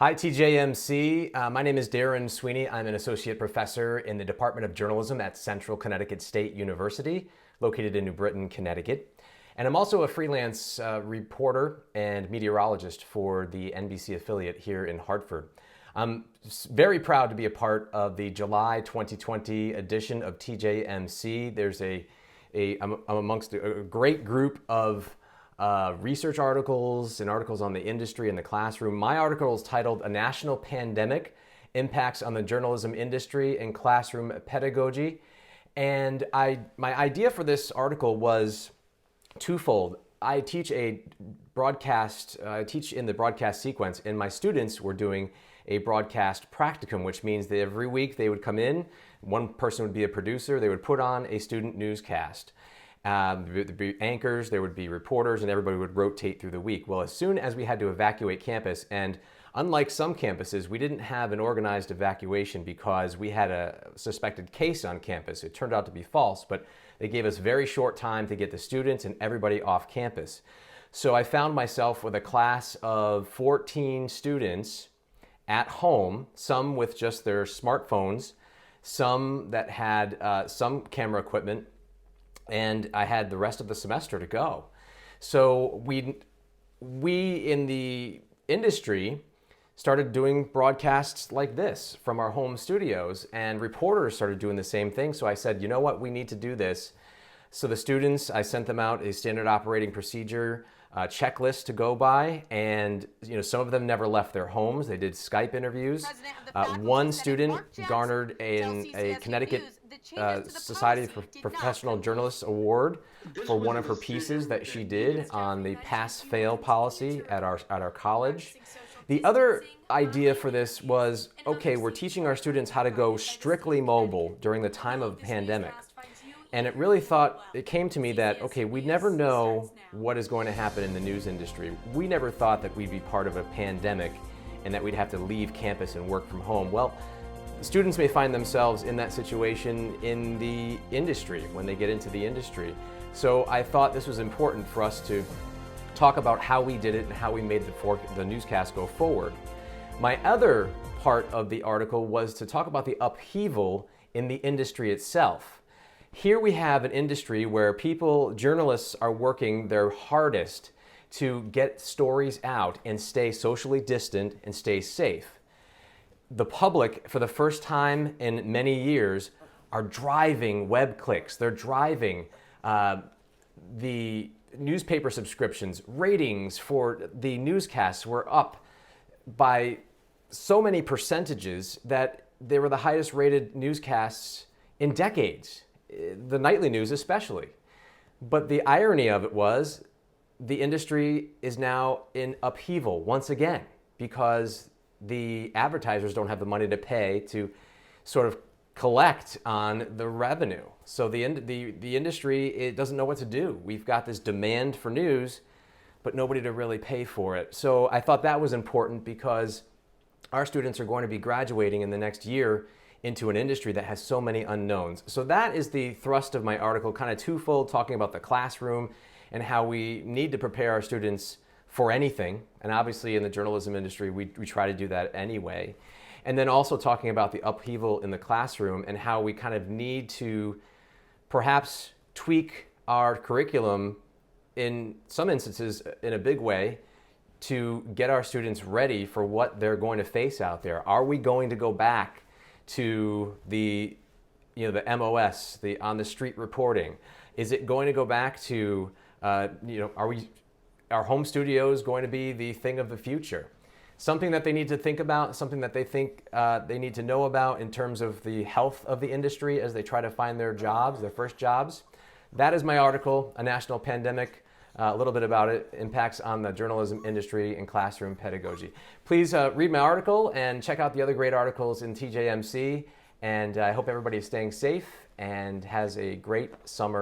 Hi, TJMC. My name is Darren Sweeney. I'm an associate professor in the Department of Journalism at Central Connecticut State University, located in New Britain, Connecticut. And I'm also a freelance reporter and meteorologist for the NBC affiliate here in Hartford. I'm very proud to be a part of the July 2020 edition of TJMC. I'm amongst a great group of research articles and articles on the industry and the classroom. My article is titled "A National Pandemic: Impacts on the Journalism Industry and Classroom Pedagogy." And my idea for this article was twofold. I teach in the broadcast sequence, and my students were doing a broadcast practicum, which means that every week they would come in, one person would be a producer, they would put on a student newscast. There would be anchors, there would be reporters, and everybody would rotate through the week. Well, as soon as we had to evacuate campus, and unlike some campuses, we didn't have an organized evacuation because we had a suspected case on campus. It turned out to be false, but they gave us very short time to get the students and everybody off campus. So I found myself with a class of 14 students at home, some with just their smartphones, some that had some camera equipment, and I had the rest of the semester to go. So we in the industry started doing broadcasts like this from our home studios, and reporters started doing the same thing. So I said, you know what, we need to do this. So the students, I sent them out a standard operating procedure checklist to go by, and some of them never left their homes. They did Skype interviews. One student garnered a Connecticut Society of Professional Journalists Award for one of her pieces that she did on the pass-fail policy at our college. The other idea for this was, okay, we're teaching our students how to go strictly mobile during the time of a pandemic. And it came to me that, okay, we never know what is going to happen in the news industry. We never thought that we'd be part of a pandemic and that we'd have to leave campus and work from home. Well, students may find themselves in that situation in the industry when they get into the industry. So I thought this was important for us to talk about how we did it and how we made the newscast go forward. My other part of the article was to talk about the upheaval in the industry itself. Here we have an industry where journalists are working their hardest to get stories out and stay socially distant and stay safe. The public, for the first time in many years, are driving web clicks. They're driving the newspaper subscriptions. Ratings for the newscasts were up by so many percentages that they were the highest rated newscasts in decades. The nightly news especially. But the irony of it was the industry is now in upheaval once again because the advertisers don't have the money to pay to sort of collect on the revenue. So the industry doesn't know what to do. We've got this demand for news, but nobody to really pay for it. So I thought that was important because our students are going to be graduating in the next year into an industry that has so many unknowns. So that is the thrust of my article, kind of twofold, talking about the classroom and how we need to prepare our students for anything. And obviously in the journalism industry, we try to do that anyway. And then also talking about the upheaval in the classroom and how we kind of need to perhaps tweak our curriculum in some instances in a big way to get our students ready for what they're going to face out there. Are we going to go back to the MOS, the on the street reporting? Is it going to go back to are our home studios going to be the thing of the future? Something that they need to think about, something that they think they need to know about in terms of the health of the industry as they try to find their first jobs. That is my article, A National Pandemic. A little bit about it, impacts on the journalism industry and classroom pedagogy. Please read my article and check out the other great articles in TJMC. And I hope everybody is staying safe and has a great summer.